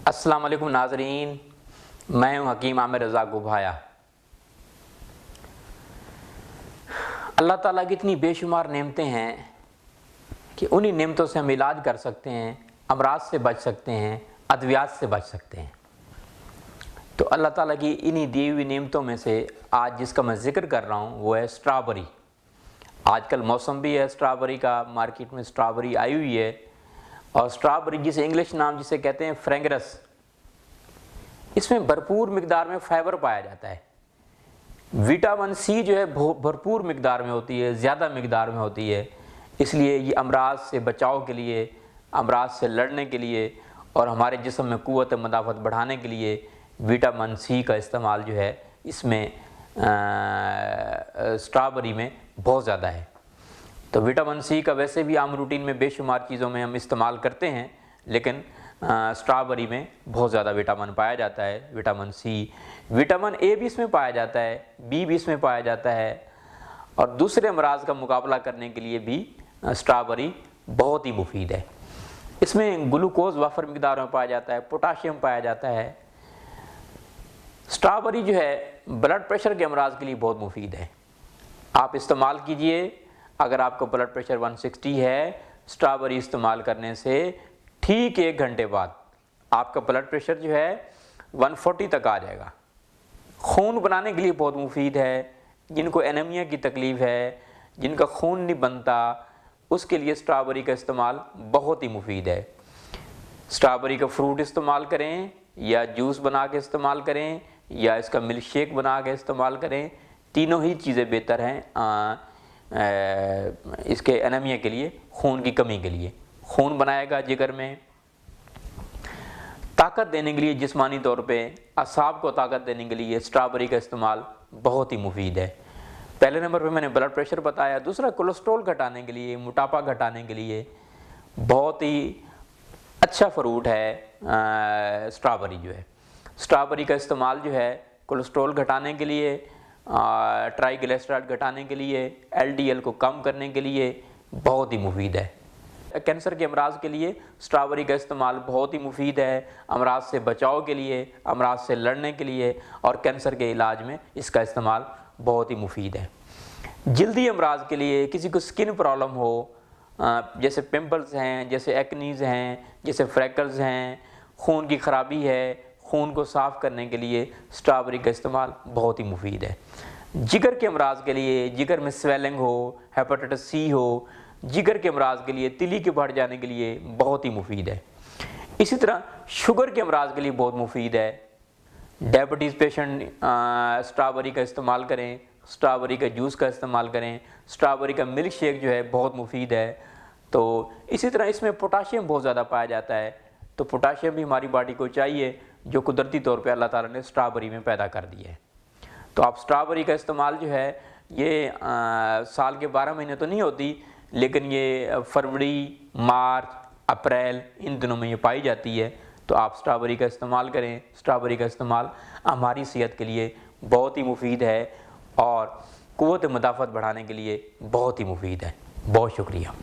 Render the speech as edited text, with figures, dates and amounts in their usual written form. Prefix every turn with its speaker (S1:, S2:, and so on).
S1: अस्सलाम वालेकुम नाज़रीन, मैं हूँ हकीम आमिर रज़ा गुभाया। अल्लाह ताला की इतनी बेशुमार नेमतें हैं कि उन्हीं नेमतों से हम इलाज कर सकते हैं, अमराज से बच सकते हैं, अद्वियात से बच सकते हैं। तो अल्लाह ताला की इन्हीं दी हुई नेमतों में से आज जिसका मैं ज़िक्र कर रहा हूँ वो है स्ट्रॉबेरी। आजकल मौसम भी है स्ट्रॉबेरी का, मार्केट में स्ट्रॉबेरी आई हुई है। और स्ट्रॉबेरी जिसे इंग्लिश नाम जिसे कहते हैं फ्रेंगरस, इसमें भरपूर मिकदार में फाइबर पाया जाता है। विटामिन सी जो है भरपूर मिकदार में होती है, ज़्यादा मिकदार में होती है। इसलिए ये अमराज से बचाव के लिए, अमराज से लड़ने के लिए और हमारे जिस्म में क़ुव्वत मदाफ़त बढ़ाने के लिए विटामिन सी का इस्तेमाल जो है इसमें स्ट्रॉबेरी में बहुत ज़्यादा है। तो विटामिन सी का वैसे भी आम रूटीन में बेशुमार चीज़ों में हम इस्तेमाल करते हैं, लेकिन स्ट्रॉबेरी में बहुत ज़्यादा विटामिन पाया जाता है। विटामिन सी, विटामिन ए भी इसमें पाया जाता है, बी भी इसमें पाया जाता है। और दूसरे अमराज का मुकाबला करने के लिए भी स्ट्रॉबेरी बहुत ही मुफीद है। इसमें ग्लूकोज वाफर मिकदार में पाया जाता है, पोटाशियम पाया जाता है। स्ट्रॉबेरी जो है ब्लड प्रेशर के अमराज के लिए बहुत मुफीद है। आप इस्तेमाल कीजिए। अगर आपका ब्लड प्रेशर 160 है, स्ट्रॉबेरी इस्तेमाल करने से ठीक 1 घंटे बाद आपका ब्लड प्रेशर जो है 140 तक आ जाएगा। खून बनाने के लिए बहुत मुफीद है। जिनको एनीमिया की तकलीफ़ है, जिनका खून नहीं बनता, उसके लिए स्ट्रॉबेरी का इस्तेमाल बहुत ही मुफीद है। स्ट्रॉबेरी का फ्रूट इस्तेमाल करें या जूस बना के इस्तेमाल करें या इसका मिल्क शेक बना के इस्तेमाल करें, तीनों ही चीज़ें बेहतर हैं इसके एनीमिया के लिए, खून की कमी के लिए। खून बनाएगा जिगर में, ताकत देने के लिए जिस्मानी तौर पे, असाब को ताकत देने के लिए स्ट्रॉबेरी का इस्तेमाल बहुत ही मुफीद है। पहले नंबर पे मैंने ब्लड प्रेशर बताया। दूसरा, कोलेस्ट्रॉल घटाने के लिए, मोटापा घटाने के लिए बहुत ही अच्छा फ्रूट है स्ट्रॉबेरी जो है। स्ट्रॉबेरी का इस्तेमाल जो है कोलेस्ट्रॉल घटाने के लिए, ट्राइग्लिसराइड घटाने के लिए, LDL को कम करने के लिए बहुत ही मुफीद है। कैंसर के अमराज के लिए स्ट्रॉबेरी का इस्तेमाल बहुत ही मुफीद है। अमराज से बचाव के लिए, अमराज से लड़ने के लिए और कैंसर के इलाज में इसका इस्तेमाल बहुत ही मुफीद है। जल्दी अमराज के लिए, किसी को स्किन प्रॉब्लम हो, जैसे पिंपल्स हैं, जैसे एक्नीज़ हैं, जैसे फ्रैकल्स हैं, खून की ख़राबी है, खून को साफ़ करने के लिए स्ट्रॉबेरी का इस्तेमाल बहुत ही मुफीद है। जिगर के अमराज के लिए, जिगर में स्वेलिंग हो, हेपेटाइटिस सी हो, जिगर के अमराज के लिए, तिली के बढ़ जाने के लिए बहुत ही मुफीद है। इसी तरह शुगर के अमराज के लिए बहुत मुफीद है। डायबिटीज़ पेशेंट स्ट्रॉबेरी का इस्तेमाल करें, स्ट्रॉबेरी का जूस का इस्तेमाल करें। स्ट्रॉबेरी का मिल्क शेक जो है बहुत मुफीद है। तो इसी तरह इसमें पोटाशियम बहुत ज़्यादा पाया जाता है। तो पोटाशियम भी हमारी बॉडी को चाहिए, जो कुदरती तौर पे अल्लाह ताला ने स्ट्रॉबेरी में पैदा कर दिया है। तो आप स्ट्रॉबेरी का इस्तेमाल जो है ये साल के 12 महीने तो नहीं होती, लेकिन ये फरवरी, मार्च, अप्रैल इन दिनों में ये पाई जाती है। तो आप स्ट्रॉबेरी का इस्तेमाल करें। स्ट्रॉबेरी का इस्तेमाल हमारी सेहत के लिए बहुत ही मुफीद है और क़ुव्वत मदाफ़त बढ़ाने के लिए बहुत ही मुफीद है। बहुत शुक्रिया।